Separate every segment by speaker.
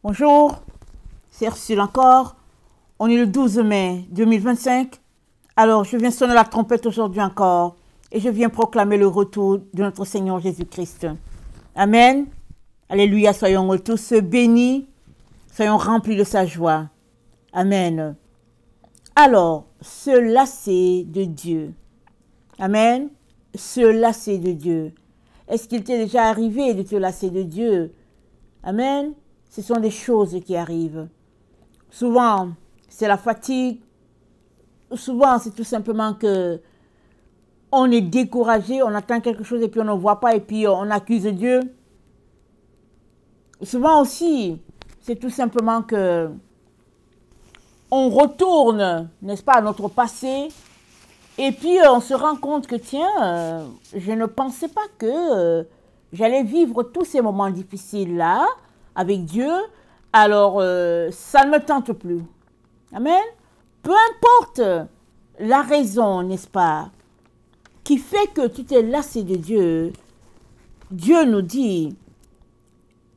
Speaker 1: Bonjour, c'est Ursule encore. On est le 12 mai 2025. Alors, je viens sonner la trompette aujourd'hui encore et je viens proclamer le retour de notre Seigneur Jésus-Christ. Amen. Alléluia, soyons tous bénis, soyons remplis de sa joie. Amen. Alors, se lasser de Dieu. Amen. Se lasser de Dieu. Est-ce qu'il t'est déjà arrivé de te lasser de Dieu? Amen. Ce sont des choses qui arrivent. Souvent, c'est la fatigue. Souvent, c'est tout simplement que on est découragé, on attend quelque chose et puis on ne voit pas et puis on accuse Dieu. Souvent aussi, c'est tout simplement que on retourne, n'est-ce pas, à notre passé et puis on se rend compte que tiens, je ne pensais pas que j'allais vivre tous ces moments difficiles-là avec Dieu, alors ça ne me tente plus. Amen. Peu importe la raison, n'est-ce pas, qui fait que tu t'es lassé de Dieu, Dieu nous dit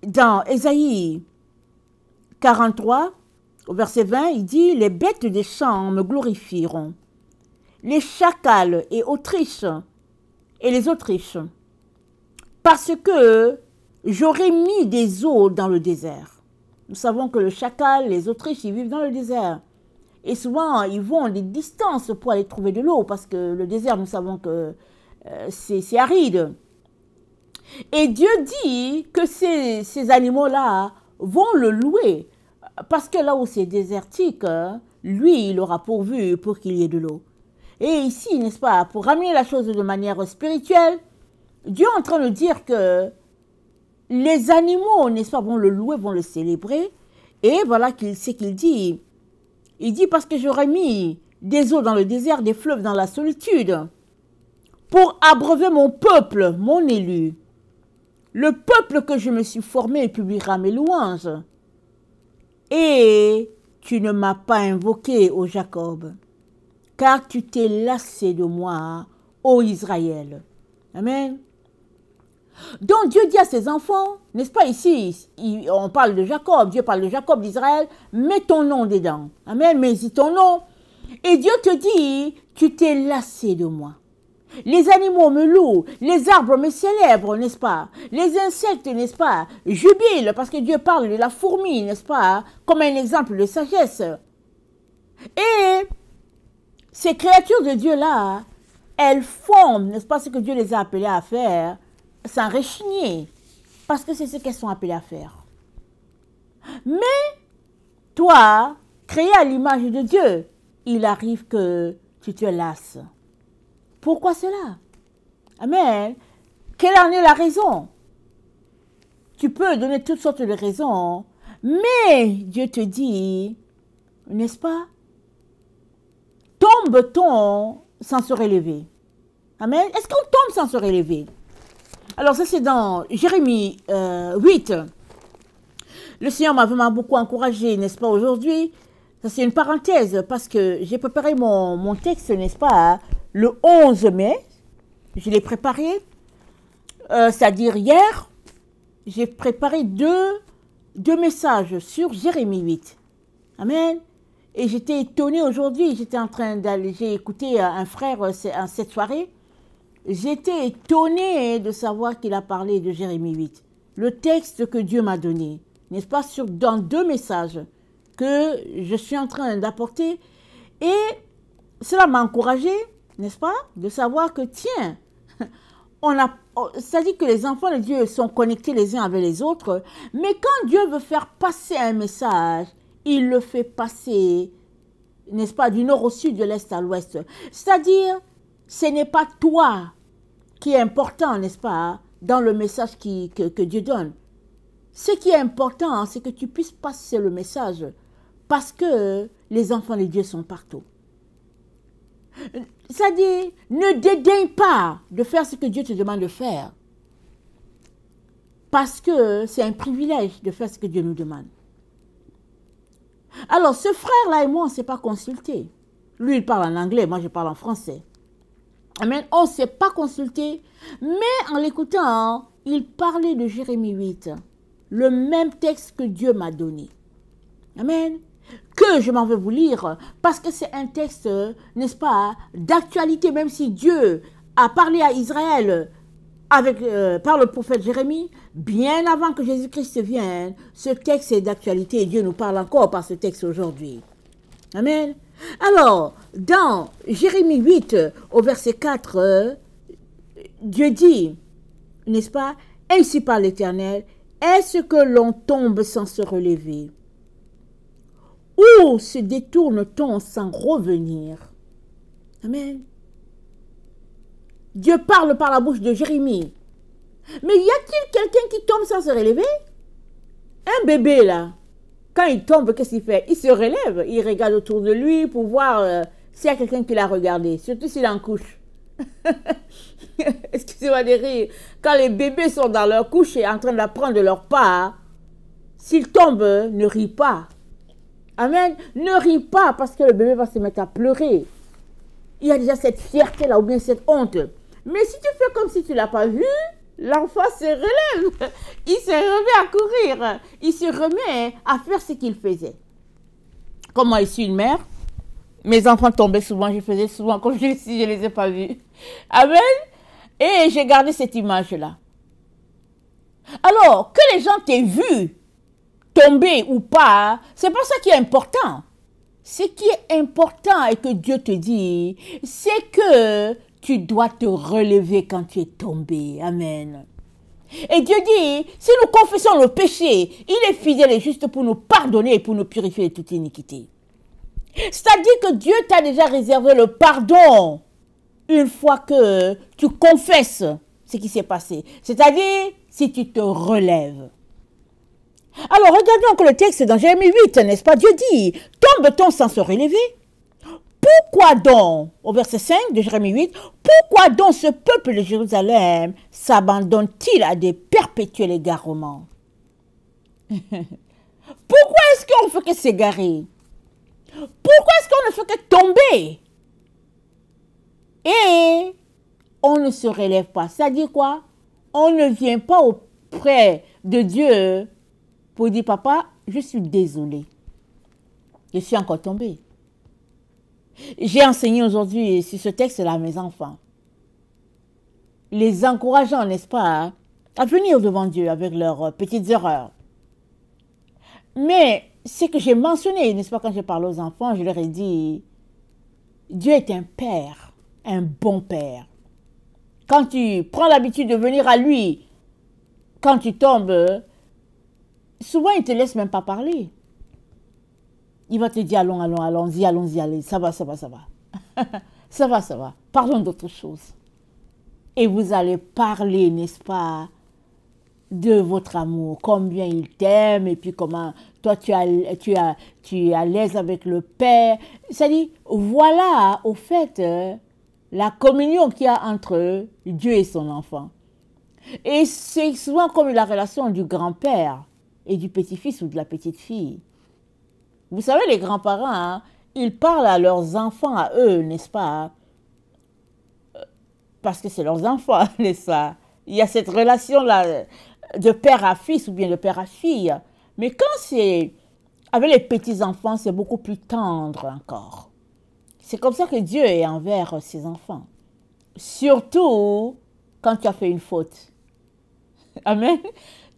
Speaker 1: dans Ésaïe 43, au verset 20, il dit « Les bêtes des champs me glorifieront, les chacals et autriches, et les autriches, parce que j'aurai mis des eaux dans le désert. » Nous savons que le chacal, les autriches, ils vivent dans le désert. Et souvent, ils vont des distances pour aller trouver de l'eau, parce que le désert, nous savons que c'est aride. Et Dieu dit que ces animaux-là vont le louer, parce que là où c'est désertique, lui, il aura pourvu pour qu'il y ait de l'eau. Et ici, n'est-ce pas, pour ramener la chose de manière spirituelle, Dieu est en train de dire que les animaux, n'est-ce pas, vont le louer, vont le célébrer. Et voilà ce qu'il dit. Il dit parce que j'aurais mis des eaux dans le désert, des fleuves dans la solitude, pour abreuver mon peuple, mon élu. Le peuple que je me suis formé publiera mes louanges. Et tu ne m'as pas invoqué, ô Jacob, car tu t'es lassé de moi, ô Israël. Amen. Donc Dieu dit à ses enfants, n'est-ce pas ici, on parle de Jacob, Dieu parle de Jacob, d'Israël, mets ton nom dedans. Amen, mets-y ton nom. Et Dieu te dit, tu t'es lassé de moi. Les animaux me louent, les arbres me célèbrent, n'est-ce pas? Les insectes, n'est-ce pas, jubilent, parce que Dieu parle de la fourmi, n'est-ce pas, comme un exemple de sagesse. Et ces créatures de Dieu-là, elles font, n'est-ce pas, ce que Dieu les a appelées à faire, sans rechigner, parce que c'est ce qu'elles sont appelées à faire. Mais toi, créé à l'image de Dieu, il arrive que tu te lasses. Pourquoi cela? Amen. Quelle en est la raison? Tu peux donner toutes sortes de raisons, mais Dieu te dit, n'est-ce pas? Tombe-t-on sans se relever? Amen. Est-ce qu'on tombe sans se relever? Alors ça c'est dans Jérémie 8. Le Seigneur m'a vraiment beaucoup encouragé, n'est-ce pas, aujourd'hui. Ça c'est une parenthèse parce que j'ai préparé mon texte, n'est-ce pas, le 11 mai. Je l'ai préparé, c'est-à-dire hier. J'ai préparé deux messages sur Jérémie 8. Amen. Et j'étais étonnée aujourd'hui, j'étais en train d'aller, j'ai écouté un frère cette soirée. J'étais étonnée de savoir qu'il a parlé de Jérémie 8, le texte que Dieu m'a donné, n'est-ce pas, dans deux messages que je suis en train d'apporter. Et cela m'a encouragée, n'est-ce pas, de savoir que, tiens, ça dit que les enfants de Dieu sont connectés les uns avec les autres, mais quand Dieu veut faire passer un message, il le fait passer, n'est-ce pas, du nord au sud, de l'est à l'ouest. C'est-à-dire, ce n'est pas toi qui est important, n'est-ce pas, dans le message que Dieu donne. Ce qui est important, c'est que tu puisses passer le message parce que les enfants de Dieu sont partout. C'est-à-dire, ne dédaigne pas de faire ce que Dieu te demande de faire parce que c'est un privilège de faire ce que Dieu nous demande. Alors, ce frère-là et moi, on ne s'est pas consulté. Lui, il parle en anglais, moi, je parle en français. Amen. On ne s'est pas consulté, mais en l'écoutant, il parlait de Jérémie 8. le même texte que Dieu m'a donné. Amen. Que je m'en vais vous lire, parce que c'est un texte, n'est-ce pas, d'actualité, même si Dieu a parlé à Israël par le prophète Jérémie, bien avant que Jésus-Christ vienne, ce texte est d'actualité et Dieu nous parle encore par ce texte aujourd'hui. Amen. Alors, dans Jérémie 8, au verset 4, Dieu dit, n'est-ce pas, ainsi parle l'Éternel, est-ce que l'on tombe sans se relever? Où se détourne-t-on sans revenir? Amen. Dieu parle par la bouche de Jérémie. Mais y a-t-il quelqu'un qui tombe sans se relever? Un bébé là, quand il tombe, qu'est-ce qu'il fait? Il se relève, il regarde autour de lui pour voir s'il y a quelqu'un qui l'a regardé, surtout s'il est en couche. Excusez-moi de rire. Quand les bébés sont dans leur couche et en train d'apprendre leur part, s'ils tombent, ne ris pas. Amen. Ne ris pas parce que le bébé va se mettre à pleurer. Il y a déjà cette fierté-là ou bien cette honte. Mais si tu fais comme si tu ne l'as pas vu, l'enfant se relève. Il se remet à courir. Il se remet à faire ce qu'il faisait. Comme moi, je suis une mère. Mes enfants tombaient souvent. Je faisais souvent comme si je ne les ai pas vus. Amen. Et j'ai gardé cette image-là. Alors, que les gens t'aient vu tomber ou pas, c'est pas ça qui est important. Ce qui est important et que Dieu te dit, c'est que tu dois te relever quand tu es tombé. Amen. Et Dieu dit, si nous confessons nos péchés, il est fidèle et juste pour nous pardonner et pour nous purifier de toute iniquité. C'est-à-dire que Dieu t'a déjà réservé le pardon une fois que tu confesses ce qui s'est passé. C'est-à-dire si tu te relèves. Alors, regardons encore le texte dans Jérémie 8, n'est-ce pas? Dieu dit, tombe-t-on sans se relever? Pourquoi donc, au verset 5 de Jérémie 8, pourquoi donc ce peuple de Jérusalem s'abandonne-t-il à des perpétuels égarements? Pourquoi est-ce qu'on ne fait que s'égarer? Pourquoi est-ce qu'on ne fait que tomber? Et on ne se relève pas. C'est-à-dire quoi? On ne vient pas auprès de Dieu pour dire, papa, je suis désolé. Je suis encore tombé. J'ai enseigné aujourd'hui sur ce texte-là à mes enfants. Les encourageant, n'est-ce pas, à venir devant Dieu avec leurs petites erreurs. Mais ce que j'ai mentionné, n'est-ce pas, quand je parle aux enfants, je leur ai dit, Dieu est un père, un bon père. Quand tu prends l'habitude de venir à lui, quand tu tombes, souvent il ne te laisse même pas parler. Il va te dire, allons-y, allez, ça va. ça va. Parlons d'autre chose. Et vous allez parler, n'est-ce pas, de votre amour, combien il t'aime, et puis comment toi tu es à l'aise avec le Père. C'est-à-dire, voilà, au fait, la communion qu'il y a entre Dieu et son enfant. Et c'est souvent comme la relation du grand-père et du petit-fils ou de la petite-fille. Vous savez, les grands-parents, hein, ils parlent à leurs enfants, à eux, n'est-ce pas? Parce que c'est leurs enfants, n'est-ce pas? Il y a cette relation-là de père à fils ou bien de père à fille. Mais quand c'est avec les petits-enfants, c'est beaucoup plus tendre encore. C'est comme ça que Dieu est envers ses enfants. Surtout quand tu as fait une faute. Amen.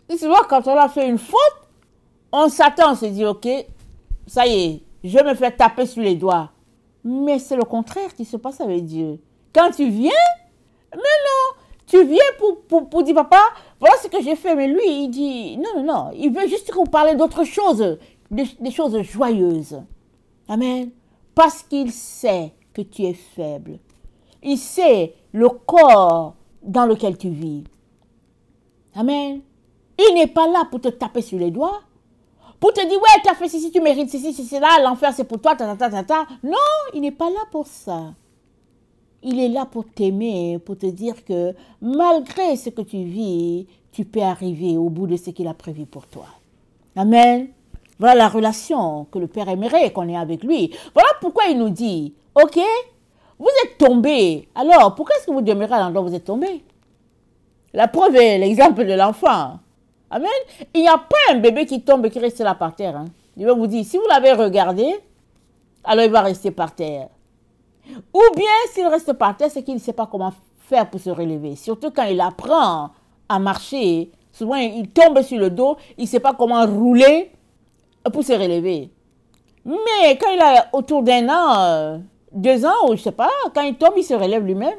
Speaker 1: Et souvent, quand on a fait une faute, on s'attend, on se dit, ok, ça y est, je me fais taper sur les doigts. Mais c'est le contraire qui se passe avec Dieu. Quand tu viens, mais non, tu viens pour dire, papa, voilà ce que j'ai fait. Mais lui, il dit, non, il veut juste vous parler d'autre chose, des choses joyeuses. Amen. Parce qu'il sait que tu es faible. Il sait le corps dans lequel tu vis. Amen. Il n'est pas là pour te taper sur les doigts. Pour te dire, ouais, tu as fait ceci, tu mérites ceci, c'est là, l'enfer c'est pour toi, Non, il n'est pas là pour ça. Il est là pour t'aimer, pour te dire que malgré ce que tu vis, tu peux arriver au bout de ce qu'il a prévu pour toi. Amen. Voilà la relation que le Père aimerait qu'on ait avec lui. Voilà pourquoi il nous dit, ok, vous êtes tombé. Alors, pourquoi est-ce que vous demeurez à l'endroit où vous êtes tombé? La preuve est l'exemple de l'enfant. Amen. Il n'y a pas un bébé qui tombe et qui reste là par terre. Hein. Je vais vous dire, si vous l'avez regardé, alors il va rester par terre. Ou bien, s'il reste par terre, c'est qu'il ne sait pas comment faire pour se relever. Surtout quand il apprend à marcher, souvent il tombe sur le dos, il ne sait pas comment rouler pour se relever. Mais quand il a autour d'un an, 2 ans, ou je ne sais pas, quand il tombe, il se relève lui-même.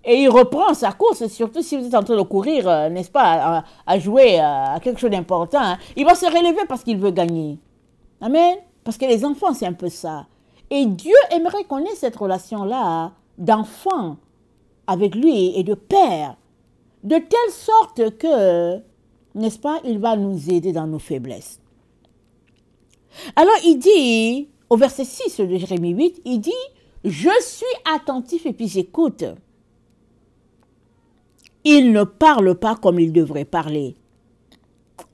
Speaker 1: Et il reprend sa course, surtout si vous êtes en train de courir, n'est-ce pas, à jouer à quelque chose d'important. Hein. Il va se relever parce qu'il veut gagner. Amen. Parce que les enfants, c'est un peu ça. Et Dieu aimerait qu'on ait cette relation-là d'enfant avec lui et de père, de telle sorte que, n'est-ce pas, il va nous aider dans nos faiblesses. Alors il dit, au verset 6 de Jérémie 8, il dit, « Je suis attentif et puis j'écoute. » Il ne parle pas comme il devrait parler.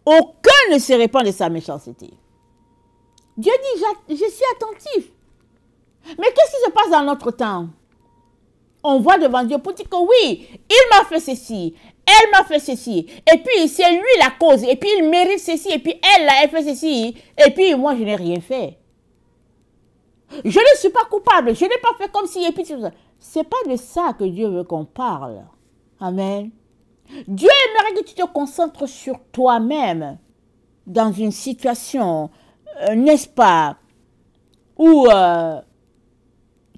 Speaker 1: Aucun ne se répand de sa méchanceté. Dieu dit, je suis attentif. Mais qu'est-ce qui se passe dans notre temps? On voit devant Dieu pour dire que oui, il m'a fait ceci, elle m'a fait ceci, et puis c'est lui la cause, et puis il mérite ceci, et puis elle a fait ceci, et puis moi je n'ai rien fait. Je ne suis pas coupable, je n'ai pas fait comme si, et puis tout ça. C'est pas de ça que Dieu veut qu'on parle. Amen. Dieu aimerait que tu te concentres sur toi-même dans une situation, n'est-ce pas, où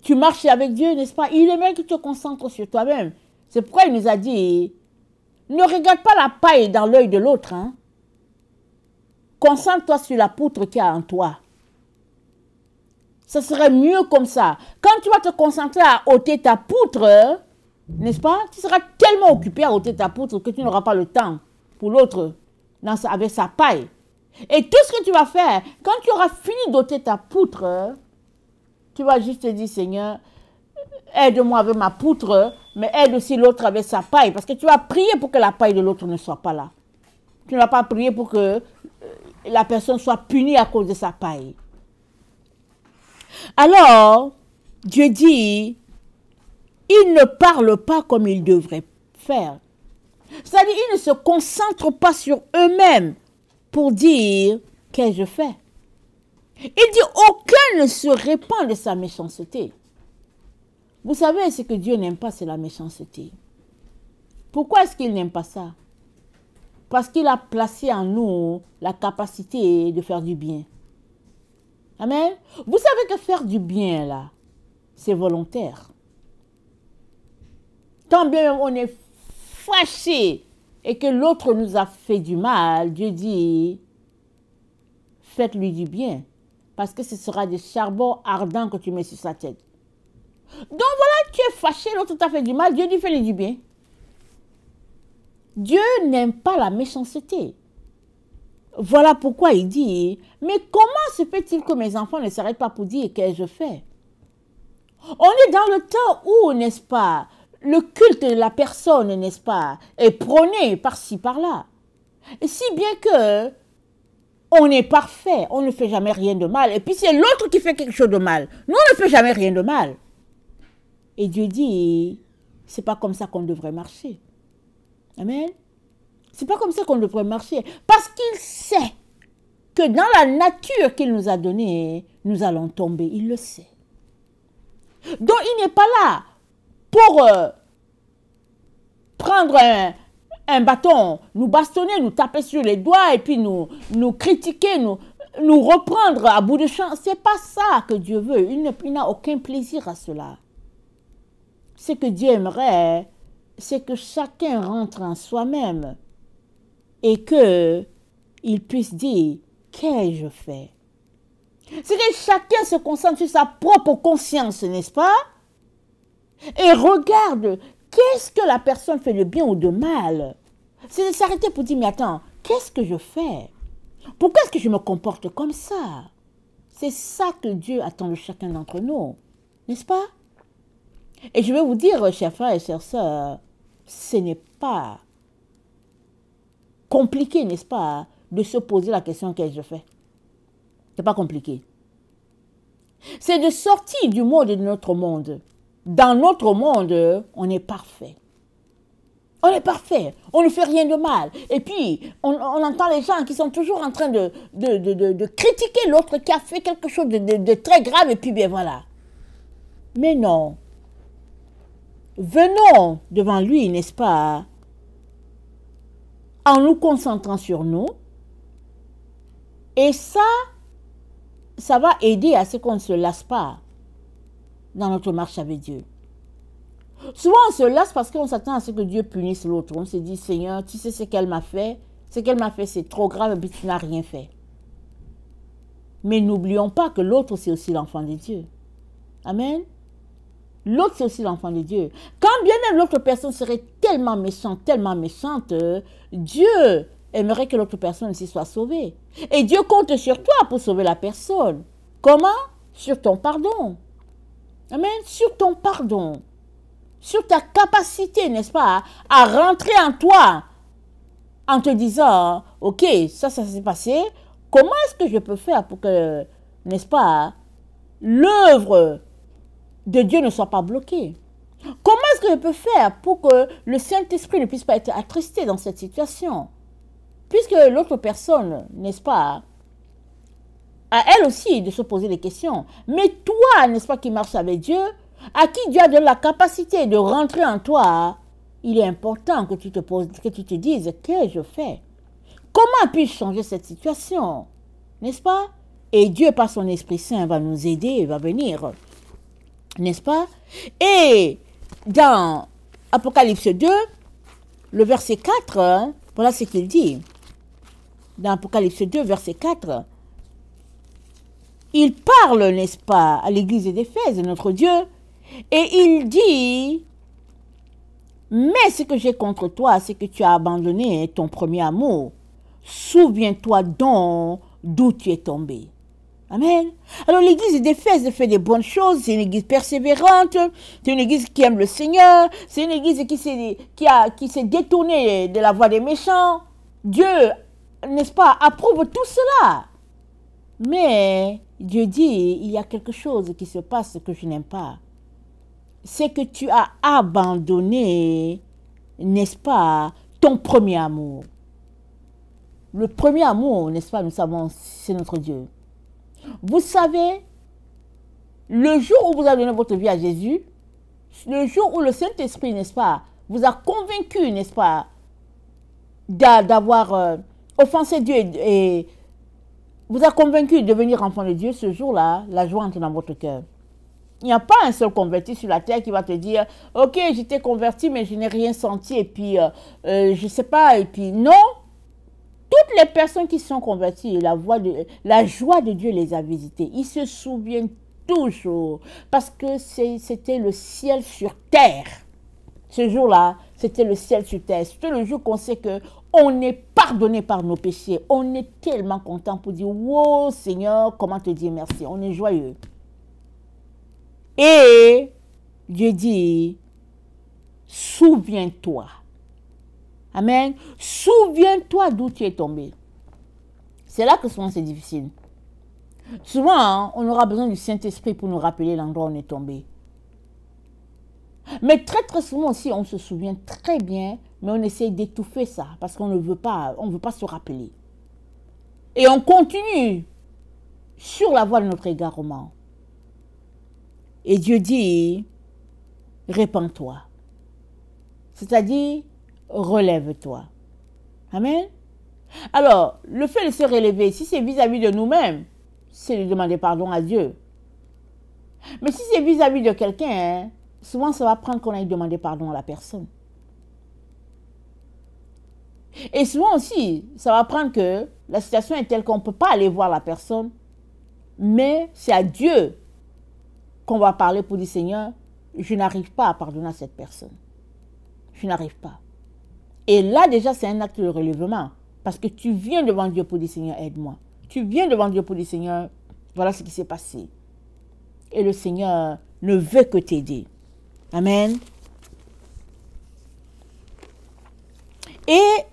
Speaker 1: tu marches avec Dieu, n'est-ce pas? Il aimerait que tu te concentres sur toi-même. C'est pourquoi il nous a dit, ne regarde pas la paille dans l'œil de l'autre. Hein. Concentre-toi sur la poutre qu'il y a en toi. Ça serait mieux comme ça. Quand tu vas te concentrer à ôter ta poutre, n'est-ce pas? Tu seras tellement occupé à ôter ta poutre que tu n'auras pas le temps pour l'autre avec sa paille. Et tout ce que tu vas faire, quand tu auras fini d'ôter ta poutre, tu vas juste te dire, Seigneur, aide-moi avec ma poutre, mais aide aussi l'autre avec sa paille. Parce que tu vas prier pour que la paille de l'autre ne soit pas là. Tu ne vas pas prier pour que la personne soit punie à cause de sa paille. Alors, Dieu dit, il ne parle pas comme il devrait faire. C'est-à-dire, ils ne se concentrent pas sur eux-mêmes pour dire, qu'ai-je fait? Il dit, aucun ne se répand de sa méchanceté. Vous savez, ce que Dieu n'aime pas, c'est la méchanceté. Pourquoi est-ce qu'il n'aime pas ça? Parce qu'il a placé en nous la capacité de faire du bien. Amen. Vous savez que faire du bien, là, c'est volontaire. Tant bien on est fâché et que l'autre nous a fait du mal, Dieu dit, faites-lui du bien. Parce que ce sera du charbon ardent que tu mets sur sa tête. Donc voilà, tu es fâché, l'autre t'a fait du mal, Dieu dit, fais-lui du bien. Dieu n'aime pas la méchanceté. Voilà pourquoi il dit, mais comment se fait-il que mes enfants ne s'arrêtent pas pour dire qu'ai-je fait? On est dans le temps où, n'est-ce pas, le culte de la personne, n'est-ce pas, est prôné par-ci, par-là. Et si bien que on est parfait, on ne fait jamais rien de mal. Et puis c'est l'autre qui fait quelque chose de mal. Nous, on ne fait jamais rien de mal. Et Dieu dit, c'est pas comme ça qu'on devrait marcher. Amen. C'est pas comme ça qu'on devrait marcher. Parce qu'il sait que dans la nature qu'il nous a donnée, nous allons tomber. Il le sait. Donc il n'est pas là pour prendre un bâton, nous bastonner, nous taper sur les doigts et puis nous critiquer, nous reprendre à bout de champ. Ce n'est pas ça que Dieu veut. Il n'a aucun plaisir à cela. Ce que Dieu aimerait, c'est que chacun rentre en soi-même et qu'il puisse dire, qu'ai-je fait? C'est que chacun se concentre sur sa propre conscience, n'est-ce pas? Et regarde, qu'est-ce que la personne fait de bien ou de mal? C'est de s'arrêter pour dire, mais attends, qu'est-ce que je fais? Pourquoi est-ce que je me comporte comme ça? C'est ça que Dieu attend de chacun d'entre nous, n'est-ce pas? Et je vais vous dire, chers frères et chères sœurs, ce n'est pas compliqué, n'est-ce pas, de se poser la question qu'est-ce que je fais. Ce n'est pas compliqué. C'est de sortir du monde de notre monde. Dans notre monde, on est parfait. On est parfait, on ne fait rien de mal. Et puis, on entend les gens qui sont toujours en train de critiquer l'autre qui a fait quelque chose de très grave, et puis bien voilà. Mais non. Venons devant lui, n'est-ce pas, en nous concentrant sur nous. Et ça va aider à ce qu'on ne se lasse pas dans notre marche avec Dieu. Souvent, on se lasse parce qu'on s'attend à ce que Dieu punisse l'autre. On se dit, Seigneur, tu sais ce qu'elle m'a fait. Ce qu'elle m'a fait, c'est trop grave, et puis tu n'as rien fait. Mais n'oublions pas que l'autre, c'est aussi l'enfant de Dieu. Amen. L'autre, c'est aussi l'enfant de Dieu. Quand bien même l'autre personne serait tellement méchante, Dieu aimerait que l'autre personne aussi soit sauvée. Et Dieu compte sur toi pour sauver la personne. Comment? Sur ton pardon. Amen. Sur ton pardon. Sur ta capacité, n'est-ce pas, à rentrer en toi en te disant, ok, ça s'est passé, comment est-ce que je peux faire pour que, n'est-ce pas, l'œuvre de Dieu ne soit pas bloquée? Comment est-ce que je peux faire pour que le Saint-Esprit ne puisse pas être attristé dans cette situation? Puisque l'autre personne, n'est-ce pas, à elle aussi de se poser des questions. Mais toi, n'est-ce pas, qui marche avec Dieu, à qui Dieu a donné la capacité de rentrer en toi, il est important que tu te dises, qu'ai-je fait? Comment puis-je changer cette situation? N'est-ce pas? Et Dieu, par son Esprit Saint, va nous aider, va venir. N'est-ce pas? Et dans Apocalypse 2, le verset 4, voilà ce qu'il dit. Dans Apocalypse 2, verset 4, il parle, n'est-ce pas, à l'église d'Éphèse, notre Dieu, et il dit, mais ce que j'ai contre toi, c'est que tu as abandonné ton premier amour. Souviens-toi donc d'où tu es tombé. Amen. Alors l'église d'Éphèse fait des bonnes choses, c'est une église persévérante, c'est une église qui aime le Seigneur, c'est une église qui s'est détournée de la voie des méchants. Dieu, n'est-ce pas, approuve tout cela. Mais Dieu dit, il y a quelque chose qui se passe que je n'aime pas. C'est que tu as abandonné, n'est-ce pas, ton premier amour. Le premier amour, n'est-ce pas, nous savons, c'est notre Dieu. Vous savez, le jour où vous avez donné votre vie à Jésus, le jour où le Saint-Esprit, n'est-ce pas, vous a convaincu, n'est-ce pas, d'avoir offensé Dieu et vous a convaincu de devenir enfant de Dieu, ce jour-là, la joie entre dans votre cœur. Il n'y a pas un seul converti sur la terre qui va te dire, ok, j'étais converti, mais je n'ai rien senti, et puis, je ne sais pas, et puis, non. Toutes les personnes qui sont converties, la joie de Dieu les a visitées. Ils se souviennent toujours, parce que c'était le ciel sur terre. Ce jour-là, c'était le ciel sur terre. C'était le jour qu'on sait qu'on est pardonné par nos péchés. On est tellement content pour dire, wow, Seigneur, comment te dire merci. On est joyeux. Et Dieu dit, souviens-toi. Amen. Souviens-toi d'où tu es tombé. C'est là que souvent c'est difficile. Souvent, hein, on aura besoin du Saint-Esprit pour nous rappeler l'endroit où on est tombé. Mais très très souvent aussi, on se souvient très bien, mais on essaye d'étouffer ça parce qu'on ne veut pas se rappeler. Et on continue sur la voie de notre égarement. Et Dieu dit, répands-toi. C'est-à-dire, relève-toi. Amen. Alors, le fait de se relever, si c'est vis-à-vis de nous-mêmes, c'est de demander pardon à Dieu. Mais si c'est vis-à-vis de quelqu'un, hein, souvent ça va prendre qu'on aille demander pardon à la personne. Et souvent aussi, ça va prendre que la situation est telle qu'on ne peut pas aller voir la personne, mais c'est à Dieu qu'on va parler pour dire, Seigneur, je n'arrive pas à pardonner à cette personne. Je n'arrive pas. Et là, déjà, c'est un acte de relèvement. Parce que tu viens devant Dieu pour dire, Seigneur, aide-moi. Tu viens devant Dieu pour dire, Seigneur, voilà ce qui s'est passé. Et le Seigneur ne veut que t'aider. Amen. Et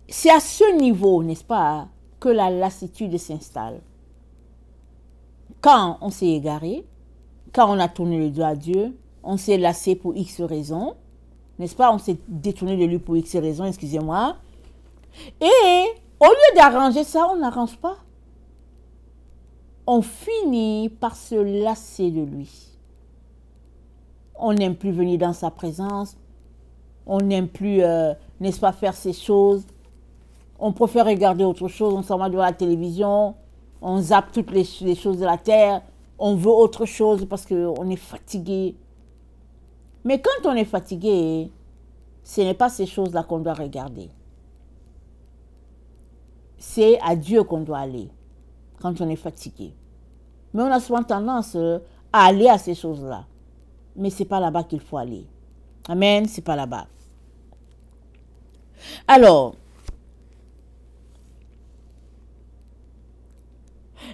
Speaker 1: c'est à ce niveau, n'est-ce pas, que la lassitude s'installe. Quand on s'est égaré, quand on a tourné le dos à Dieu, on s'est lassé pour X raisons, n'est-ce pas? On s'est détourné de lui pour X raisons, excusez-moi. Et au lieu d'arranger ça, on n'arrange pas. On finit par se lasser de lui. On n'aime plus venir dans sa présence. On n'aime plus, n'est-ce pas, faire ces choses. On préfère regarder autre chose. On s'en va devant la télévision. On zappe toutes les choses de la terre. On veut autre chose parce qu'on est fatigué. Mais quand on est fatigué, ce n'est pas ces choses-là qu'on doit regarder. C'est à Dieu qu'on doit aller quand on est fatigué. Mais on a souvent tendance à aller à ces choses-là. Mais ce n'est pas là-bas qu'il faut aller. Amen, ce n'est pas là-bas. Alors,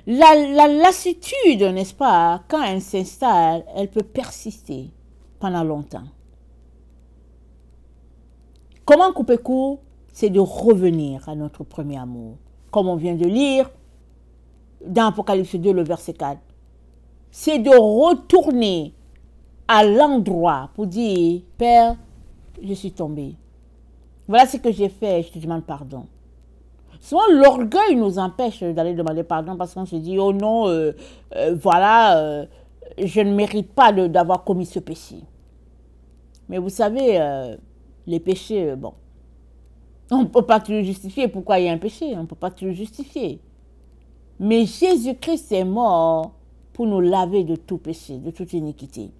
Speaker 1: la lassitude, n'est-ce pas, quand elle s'installe, elle peut persister pendant longtemps. Comment couper court? C'est de revenir à notre premier amour. Comme on vient de lire dans Apocalypse 2, le verset 4. C'est de retourner à l'endroit pour dire, Père, je suis tombé. Voilà ce que j'ai fait, je te demande pardon. Souvent, l'orgueil nous empêche d'aller demander pardon parce qu'on se dit, oh non, voilà, je ne mérite pas d'avoir commis ce péché. Mais vous savez, les péchés, bon, on ne peut pas toujours justifier pourquoi il y a un péché, on ne peut pas toujours justifier. Mais Jésus-Christ est mort pour nous laver de tout péché, de toute iniquité.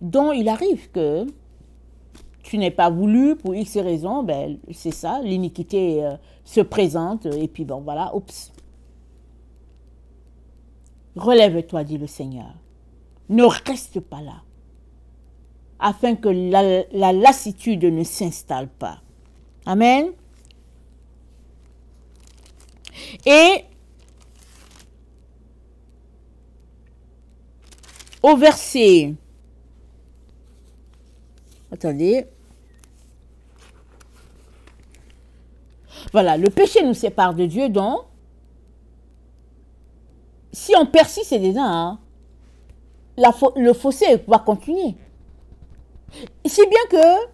Speaker 1: Donc, il arrive que tu n'es pas voulu pour X raisons, ben, c'est ça, l'iniquité se présente, et puis bon, voilà, oups. Relève-toi, dit le Seigneur. Ne reste pas là, afin que la lassitude ne s'installe pas. Amen. Et au verset, attendez, voilà, le péché nous sépare de Dieu, donc si on persiste dedans, hein, le fossé va continuer. Si bien que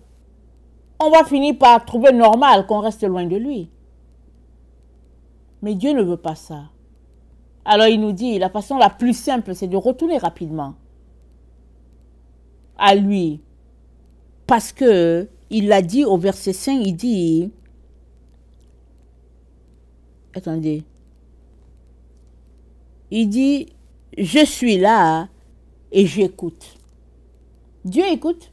Speaker 1: on va finir par trouver normal qu'on reste loin de lui. Mais Dieu ne veut pas ça. Alors il nous dit, la façon la plus simple, c'est de retourner rapidement à lui. Parce que il l'a dit au verset 5, il dit, attendez, il dit, je suis là et j'écoute. Dieu écoute.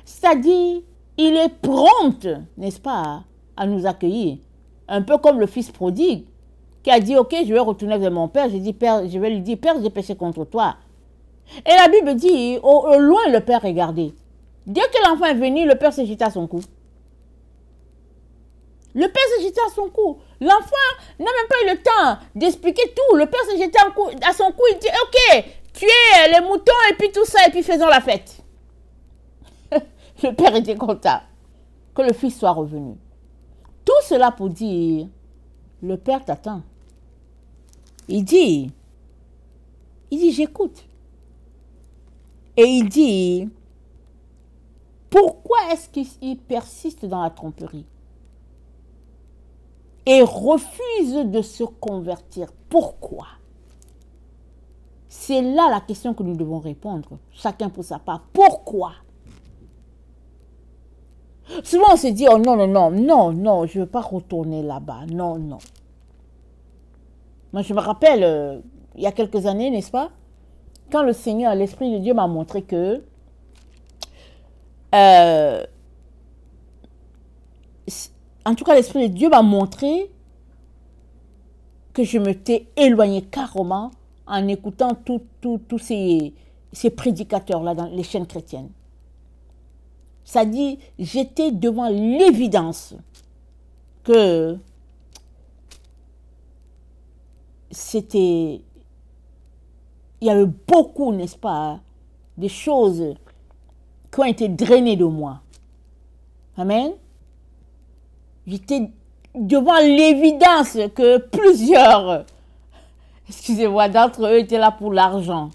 Speaker 1: C'est-à-dire, il est prompt, n'est-ce pas, à nous accueillir. Un peu comme le fils prodigue qui a dit, ok, je vais retourner vers mon père. Je vais lui dire, Père, j'ai péché contre toi. Et la Bible dit, au loin, le père regardait. Dès que l'enfant est venu, le père s'est jeté à son cou. Le père s'est jeté à son cou. L'enfant n'a même pas eu le temps d'expliquer tout. Le père s'est jeté à son cou. Il dit, ok, tuez les moutons et puis tout ça, et puis faisons la fête. Le père était content que le fils soit revenu. Tout cela pour dire, le père t'attend. Il dit, j'écoute. Et il dit, pourquoi est-ce qu'il persiste dans la tromperie et refuse de se convertir? Pourquoi? C'est là la question que nous devons répondre, chacun pour sa part. Pourquoi? Souvent on se dit, oh non, je ne veux pas retourner là-bas. Non. Moi je me rappelle, il y a quelques années, n'est-ce pas, quand le Seigneur, l'Esprit de Dieu m'a montré que en tout cas l'Esprit de Dieu m'a montré que je m'étais éloignée carrément en écoutant tous ces prédicateurs-là dans les chaînes chrétiennes. Ça dit, j'étais devant l'évidence que il y avait beaucoup, n'est-ce pas, des choses qui ont été drainées de moi. Amen. J'étais devant l'évidence que plusieurs, excusez-moi, d'entre eux étaient là pour l'argent.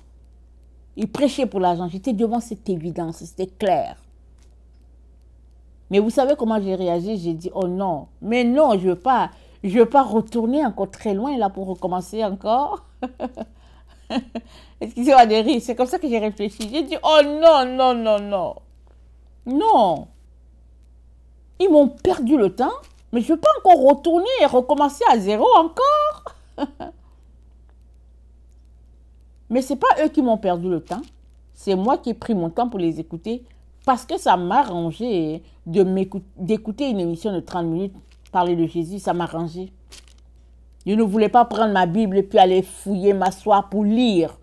Speaker 1: Il prêchait pour l'argent. J'étais devant cette évidence, c'était clair. Mais vous savez comment j'ai réagi? J'ai dit, oh non, mais non, je veux pas retourner encore très loin là pour recommencer encore. Excusez-moi de rire, c'est comme ça que j'ai réfléchi. J'ai dit, oh non, non, non, non. Non. Ils m'ont perdu le temps, mais je ne veux pas encore retourner et recommencer à zéro encore. Mais ce n'est pas eux qui m'ont perdu le temps. C'est moi qui ai pris mon temps pour les écouter parce que ça m'arrangeait d'écouter une émission de 30 minutes parler de Jésus. Ça m'arrangeait. Je ne voulais pas prendre ma Bible et puis aller fouiller, m'asseoir pour lire.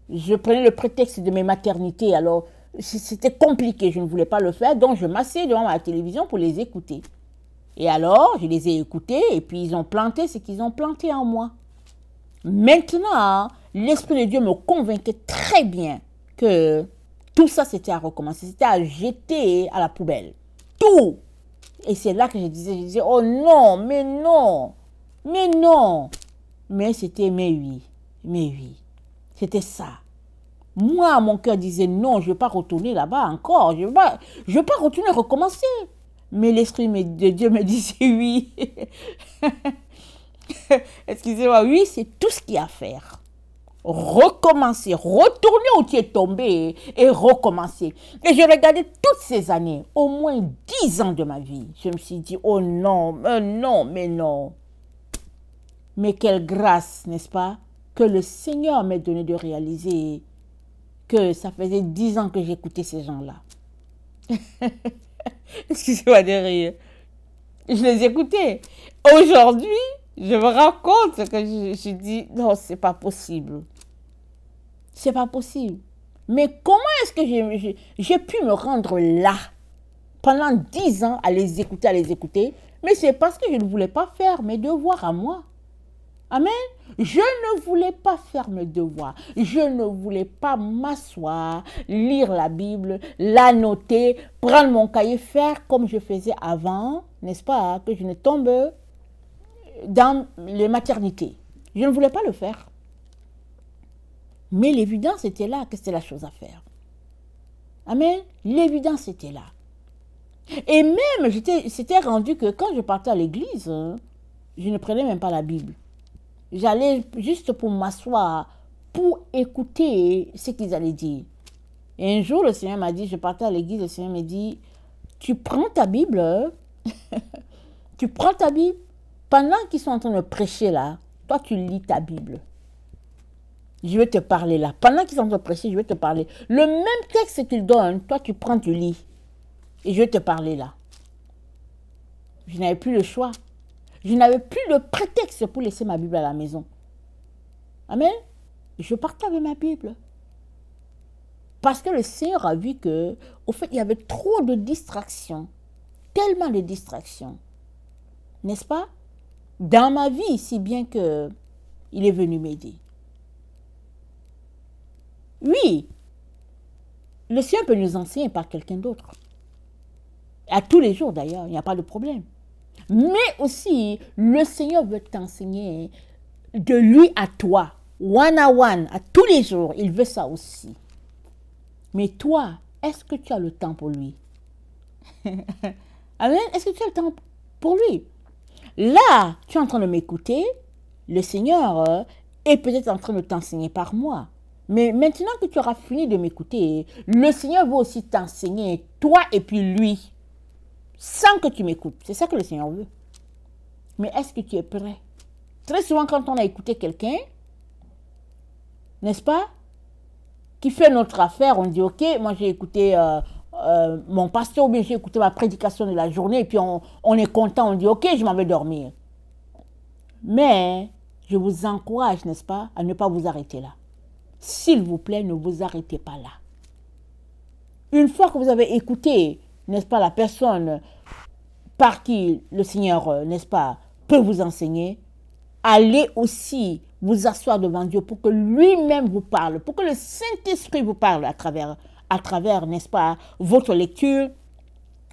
Speaker 1: Je prenais le prétexte de mes maternités. Alors, c'était compliqué. Je ne voulais pas le faire. Donc, je m'asseyais devant ma télévision pour les écouter. Et alors, je les ai écoutés et puis ils ont planté ce qu'ils ont planté en moi. Maintenant, l'Esprit de Dieu me convainquait très bien que tout ça, c'était à recommencer. C'était à jeter à la poubelle. Tout. Et c'est là que je disais, oh non, mais non, mais non. Mais c'était, mais oui. C'était ça. Moi, mon cœur disait, non, je ne veux pas retourner là-bas encore. Je ne veux pas retourner recommencer. Mais l'Esprit de Dieu me disait, oui. Excusez-moi, oui, c'est tout ce qu'il y a à faire. Recommencer, retourner où tu es tombé et recommencer. Et je regardais toutes ces années, au moins 10 ans de ma vie. Je me suis dit, oh non, non, mais non. Mais quelle grâce, n'est-ce pas, que le Seigneur m'ait donné de réaliser que ça faisait 10 ans que j'écoutais ces gens-là. Excusez-moi de rire. Je les écoutais. Aujourd'hui, je me rends compte que je dis, non, c'est pas possible. C'est pas possible. Mais comment est-ce que j'ai pu me rendre là pendant 10 ans à les écouter? Mais c'est parce que je ne voulais pas faire mes devoirs à moi. Amen. Je ne voulais pas faire mes devoirs. Je ne voulais pas m'asseoir, lire la Bible, la noter, prendre mon cahier, faire comme je faisais avant, n'est-ce pas, que je ne tombe dans les maternités. Je ne voulais pas le faire. Mais l'évidence était là, que c'était la chose à faire. Amen. L'évidence était là. Et même, c'était rendu que quand je partais à l'église, je ne prenais même pas la Bible. J'allais juste pour m'asseoir, pour écouter ce qu'ils allaient dire. Et un jour, le Seigneur m'a dit, je partais à l'église, le Seigneur m'a dit, tu prends ta Bible, tu prends ta Bible, pendant qu'ils sont en train de prêcher là, toi tu lis ta Bible. Je vais te parler là. Pendant qu'ils sont en train de prêcher, je vais te parler. Le même texte qu'ils donnent, toi tu prends, tu lis. Et je vais te parler là. Je n'avais plus le choix. Je n'avais plus de prétexte pour laisser ma Bible à la maison. Amen. Je partais avec ma Bible. Parce que le Seigneur a vu que, au fait, il y avait trop de distractions. Tellement de distractions. N'est-ce pas? Dans ma vie, si bien que il est venu m'aider. Oui, le Seigneur peut nous enseigner par quelqu'un d'autre. À tous les jours d'ailleurs, il n'y a pas de problème. Mais aussi, le Seigneur veut t'enseigner de lui à toi, one à one, à tous les jours. Il veut ça aussi. Mais toi, est-ce que tu as le temps pour lui? Amen. Est-ce que tu as le temps pour lui? Là, tu es en train de m'écouter. Le Seigneur est peut-être en train de t'enseigner par moi. Mais maintenant que tu auras fini de m'écouter, le Seigneur veut aussi t'enseigner, toi et puis lui. Sans que tu m'écoutes. C'est ça que le Seigneur veut. Mais est-ce que tu es prêt? Très souvent, quand on a écouté quelqu'un, n'est-ce pas, qui fait notre affaire, on dit, ok, moi j'ai écouté mon pasteur, ou bien j'ai écouté ma prédication de la journée, et puis on est content, on dit, ok, je m'en vais dormir. Mais je vous encourage, n'est-ce pas, à ne pas vous arrêter là. S'il vous plaît, ne vous arrêtez pas là. Une fois que vous avez écouté, n'est-ce pas, la personne par qui le Seigneur, n'est-ce pas, peut vous enseigner, allez aussi vous asseoir devant Dieu pour que lui-même vous parle, pour que le Saint-Esprit vous parle à travers, n'est-ce pas, votre lecture,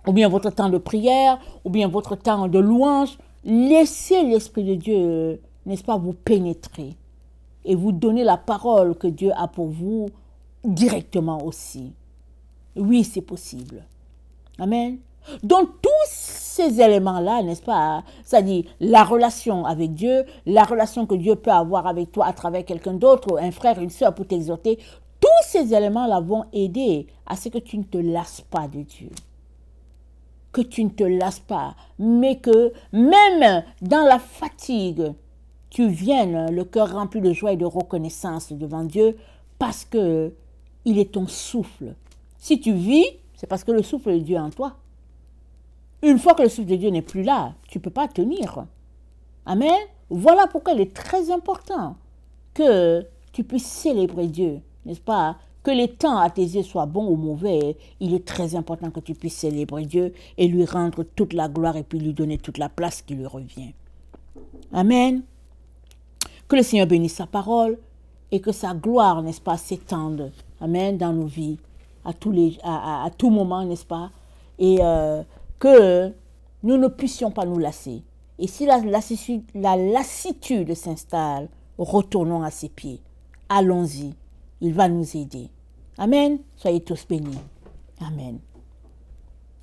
Speaker 1: ou bien votre temps de prière, ou bien votre temps de louange. Laissez l'Esprit de Dieu, n'est-ce pas, vous pénétrer et vous donner la parole que Dieu a pour vous directement aussi. Oui, c'est possible. Amen. Donc tous ces éléments-là, n'est-ce pas, c'est-à-dire la relation avec Dieu, la relation que Dieu peut avoir avec toi à travers quelqu'un d'autre, un frère, une soeur pour t'exhorter, tous ces éléments-là vont aider à ce que tu ne te lasses pas de Dieu. Que tu ne te lasses pas, mais que même dans la fatigue, tu viennes le cœur rempli de joie et de reconnaissance devant Dieu parce que il est ton souffle. Si tu vis, c'est parce que le souffle de Dieu est en toi. Une fois que le souffle de Dieu n'est plus là, tu ne peux pas tenir. Amen. Voilà pourquoi il est très important que tu puisses célébrer Dieu, n'est-ce pas? Que les temps à tes yeux soient bons ou mauvais, il est très important que tu puisses célébrer Dieu et lui rendre toute la gloire et puis lui donner toute la place qui lui revient. Amen. Que le Seigneur bénisse sa parole et que sa gloire, n'est-ce pas, s'étende, amen, dans nos vies, à tout moment, n'est-ce pas? Et que nous ne puissions pas nous lasser. Et si la lassitude s'installe, retournons à ses pieds. Allons-y. Il va nous aider. Amen. Soyez tous bénis. Amen.